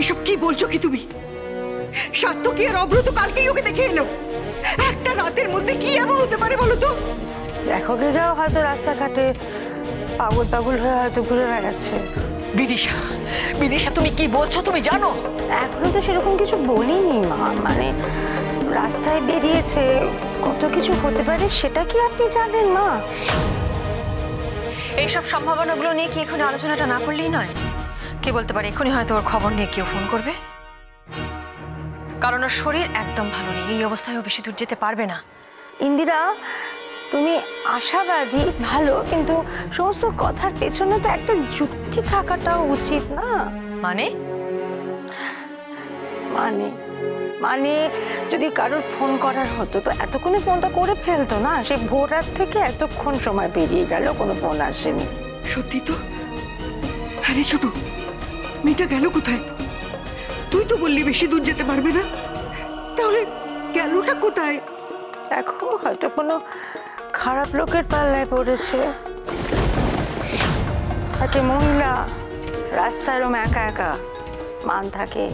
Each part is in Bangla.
এসব কি বলছো কি তুমি? সাত্তকী আর অব্রত কালকেই ওকে দেখে এলো। একটা রাতের মধ্যে কি এমন হতে পারে বলো তো? দেখো গে যাও, হয়তো রাস্তাঘাটে পাগল পাগল হয়ে হয়তো ঘুরে বেড়াচ্ছে। বিদিশা, বিদিশা তুমি কি বলছো তুমি জানো? এখনো তো সেরকম কিছু বলিনি মা, মানে রাস্তায় বেরিয়েছে, কত কিছু হতে পারে সেটা কি আপনি জানেন মা? এইসব সম্ভাবনাগুলো নিয়ে কি এখনই আলোচনাটা না করলেই নয়? কে বলতে পারে এখনই হয়তো ওর খবর নিয়ে কেউ ফোন করবে, কারণ ওর শরীর একদম ভালো নেই। এই অবস্থায় ও বেশি দূর যেতে পারবে না। ইন্দিরা, তুমি আশাবাদী ভালো, কিন্তু সমস্ত কথার পেছনে তো একটা যুক্তি থাকাটাও উচিত না? মানে মানে মানে যদি কারোর ফোন করার হতো তো এতক্ষণে ফোনটা করে ফেলতো না। সে ভোর রাত থেকে এতক্ষণ সময় পেরিয়ে গেল, কোনো ফোন আসেনি। সত্যি তো? হ্যাঁ রে ছোট, মেয়েটা গেল কোথায়? তুই তো বললি বেশি দূর যেতে পারবে না, তাহলে গেলটা কোথায়? দেখো, হয়তো কোনো খারাপ লোকের পাল্লায় পড়েছে। থাকে মহিলা, রাস্তায় এরম একা একা মান থাকে।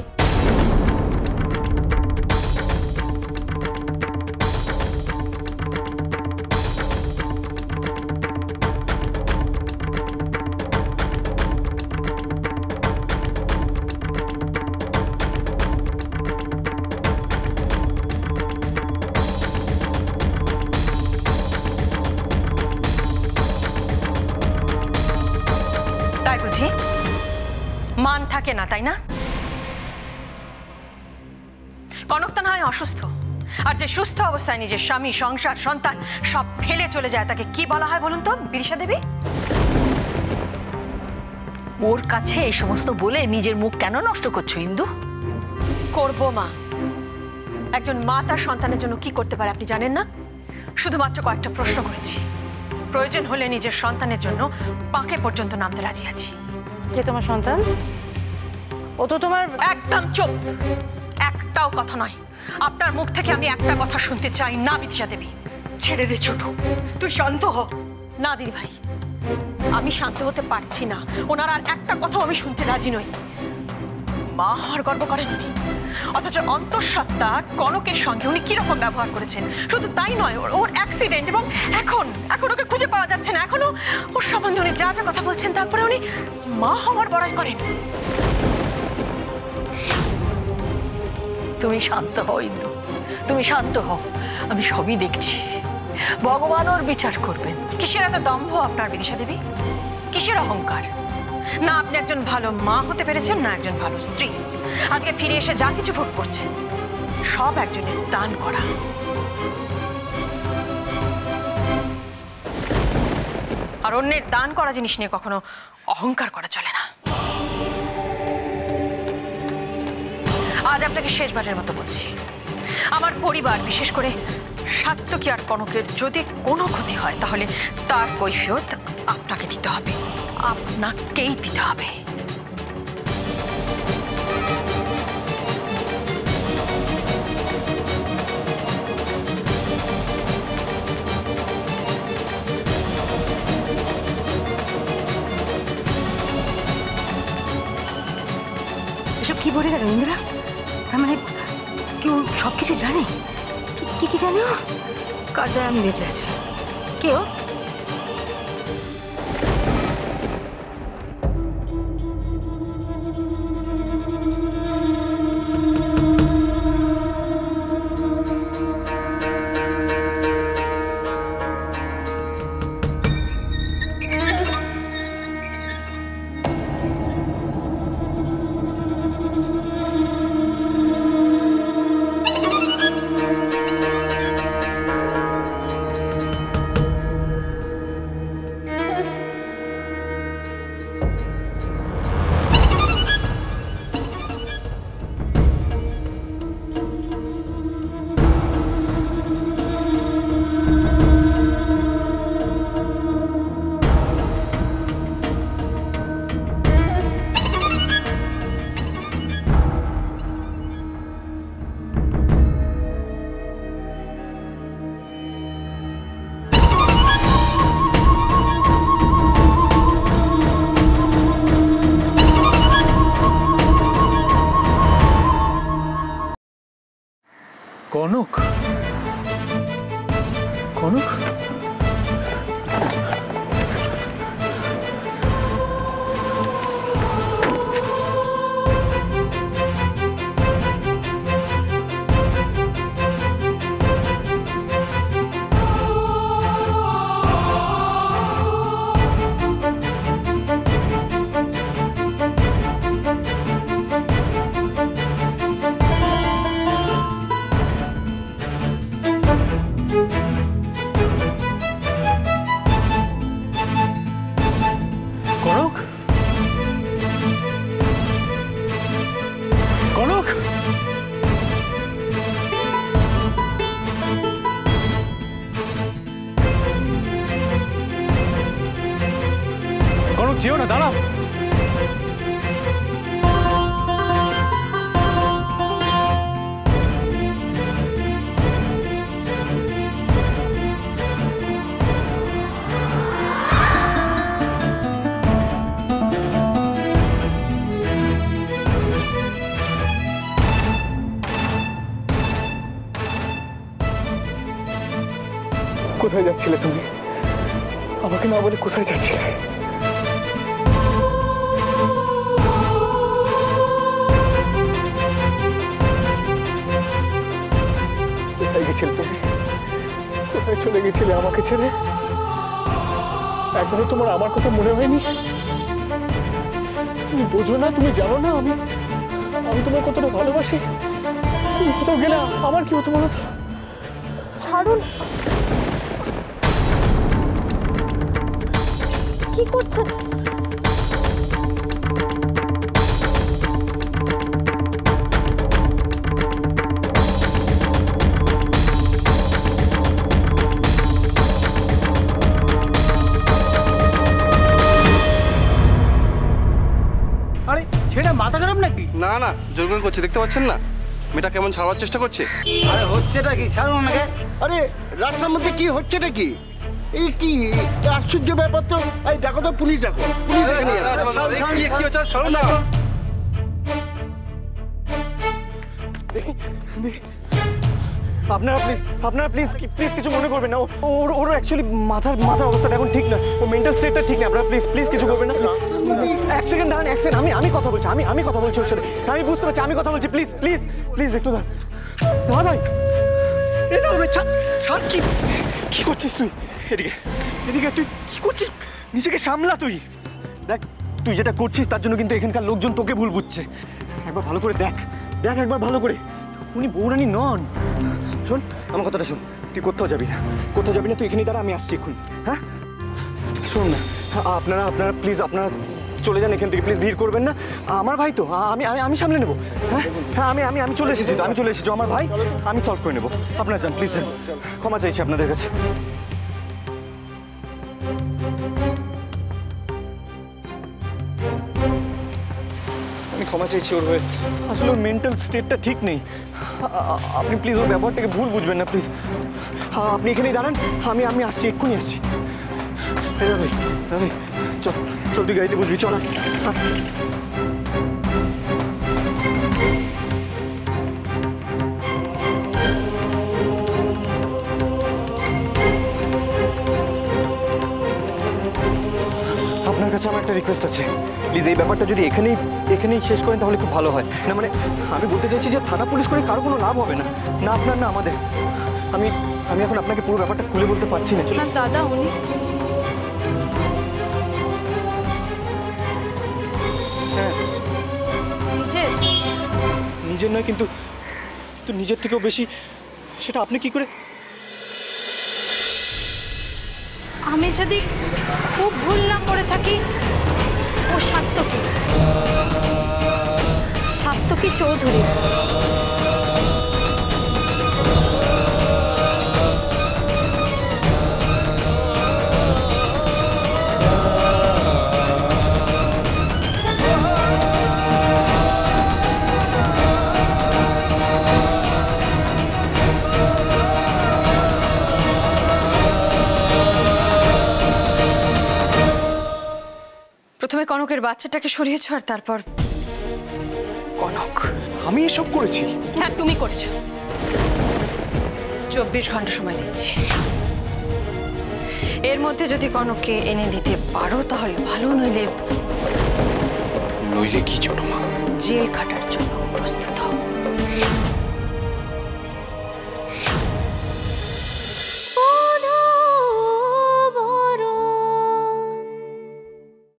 তাই বুঝি মান থাকে না, তাই না? কনক তো না হয় অসুস্থ, আর যে সুস্থ অবস্থায় নিজের স্বামী, সংসার, সন্তান সব ফেলে চলে যায় তাকে কি বলা হয় বলুন তো বিদিশা দেবী? ওর কাছে এই সমস্ত বলে নিজের মুখ কেন নষ্ট করছো ইন্দু? করবো মা। একজন মা তার সন্তানের জন্য কি করতে পারে আপনি জানেন না? শুধুমাত্র কয়েকটা প্রশ্ন করেছি, প্রয়োজন হলে নিজের সন্তানের জন্য পাকে পর্যন্ত নামতে রাজি আছি। কে তোমার সন্তান? ও তো তোমার। একদম চুপ, একটাও কথা নয়। আপনার মুখ থেকে আমি একটা কথা শুনতে চাই না বিদিশা দেবী। ছেড়ে দে ছোট, তুই শান্ত হ। না দিদি ভাই, আমি শান্ত হতে পারছি না। ওনার আর একটা কথাও আমি শুনতে রাজি নই। মা হওয়ার গর্ব করেন উনি, অথচ অন্তঃসত্ত্বা কনকের সঙ্গে উনি কিরকম ব্যবহার করেছেন। শুধু তাই নয়, ওর অ্যাক্সিডেন্ট এবং এখন ওকে খুঁজে পাওয়া যাচ্ছে না। এখনো ওর সম্বন্ধে উনি যা যা কথা বলছেন, তারপরে উনি মা হওয়ার বড়াই করেন। তুমি শান্ত হও ইন্দু, তুমি শান্ত হও, আমি সবই দেখছি। ভগবান ওর বিচার করবেন। কিসের এত দম্ভ আপনার বিদিশা দেবী? কিসের অহংকার? না আপনি একজন ভালো মা হতে পেরেছেন, না একজন ভালো স্ত্রী। আজকে ফিরে এসে যা কিছু ভোগ করছেন সব একজনের দান করা। আর অন্যের দান করা জিনিস নিয়ে কখনো অহংকার করা চলে না। আজ আপনাকে শেষবারের মতো বলছি, আমার পরিবার, বিশেষ করে সাত্তকী আর কনকের যদি কোনো ক্ষতি হয় তাহলে তার কৈফিয়ত আপনাকে দিতে হবে, আপনাকেই দিতে হবে। এসব কি বলে গেল ইন্দিরা? তার মানে কেউ সবকিছু জানে? কি কি জানে? কার দ্বারা আমি বেঁচে আছি? কেউ? কনক, কনক, যেও না, দাঁড়াও। কোথায় যাচ্ছিলে তুমি? আমাকে না বলে কোথায় যাচ্ছিলে? কোথায় গেছিলে তুমি? কোথায় চলে গেছিলে আমাকে ছেড়ে? একবারও তোমার আমার কথা মনে হয়নি? তুমি বোঝো না, তুমি জানো না আমি তোমার কতটা ভালোবাসি। তুমি কোথাও গেলে আমার কি হতো বলো তো? ছাড়ুন, কি করছেন? আরে ছেলেটা মাথা খারাপ নাকি? না না, জোর করে করছে, দেখতে পাচ্ছেন না মেয়েটা কেমন ছাড়ার চেষ্টা করছে। আরে হচ্ছেটা কি? ছাড়ুন আমাকে। আরে রাস্তার মধ্যে কি হচ্ছেটা কি? এই কি আশ্চর্য ব্যাপার তো। এই দেখো তো, পুলিশ ডাকো, পুলিশ ডেকে নিয়ে আসো। কি হচ্ছে? ছাড়ুন না। আপনারা প্লিজ কিছু মনে করবেন না। ওর অ্যাকচুয়ালি মাথার অবস্থাটা এখন ঠিক না, ও মেন্টাল স্টেটটা ঠিক না। আপনারা প্লিজ কিছু করবেন না। এক সেকেন্ড দাঁড়ান, এক সেকেন্ড, আমি কথা বলছি, আমি কথা বলছি ওর সাথে। আমি বুঝতে পারছি, আমি কথা বলছি। প্লিজ একটু দাঁড়ান। ভাই এই দাও ভাই, ছাড়। কি করছিস তুই? এদিকে তুই কি করছিস? নিজেকে সামলা তুই। দেখ, তুই যেটা করছিস তার জন্য কিন্তু এখানকার লোকজন তোকে ভুল বুঝছে। একবার ভালো করে দেখ একবার ভালো করে। উনি বৌরানী নন। শোন আমার কথাটা শোন, তুই কোথাও যাবি না, তুই এখানেই দাঁড়া, আমি আসছি এক্ষুনি। হ্যাঁ শোন না, আপনারা প্লিজ আপনারা চলে যান এখান থেকে, প্লিজ ভিড় করবেন না। আমার ভাই তো, আমি সামলে নেবো। হ্যাঁ আমি চলে এসেছি তো, আমার ভাই, আমি সলভ করে নেবো। আপনারা যান প্লিজ, যান। ক্ষমা চাইছি আপনাদের কাছে। আমি ক্ষমা চাইছি ওর হয়ে। আসলে ওর মেন্টাল স্টেটটা ঠিক নেই। আপনি প্লিজ ওর ব্যাপারটাকে ভুল বুঝবেন না প্লিজ। আপনি এখানেই দাঁড়ান, আমি আসছি, এক্ষুনি আসছি। ভাই চল তুই গাড়িতে বুঝবি, চল। আপনার কাছে আমার একটা রিকোয়েস্ট আছে, প্লিজ এই ব্যাপারটা যদি এখানেই শেষ করেন তাহলে খুব ভালো হয়। না মানে আমি বলতে চাইছি যে থানা পুলিশ করে কারো কোনো লাভ হবে না, না আপনার না আমাদের। আমি এখন আপনাকে পুরো ব্যাপারটা খুলে বলতে পারছি না। দাদা, উনি হ্যাঁ নিজের নয়, কিন্তু নিজের থেকেও বেশি সেটা আপনি কি করে? আমি যদি খুব ভুল না করে থাকি, ও সাত্তকী চৌধুরী। প্রথমে কনকের বাচ্চাটাকে সরিয়েছো, আর তারপর কনক, আমি এসব করেছি? হ্যাঁ, তুমি করেছো। 24 ঘন্টা সময় দিচ্ছি। এর মধ্যে যদি কনককে এনে দিতে পারো তাহলে ভালো, নইলে নইলে কি ছোট মা? জেল খাটার জন্য প্রস্তুত হও।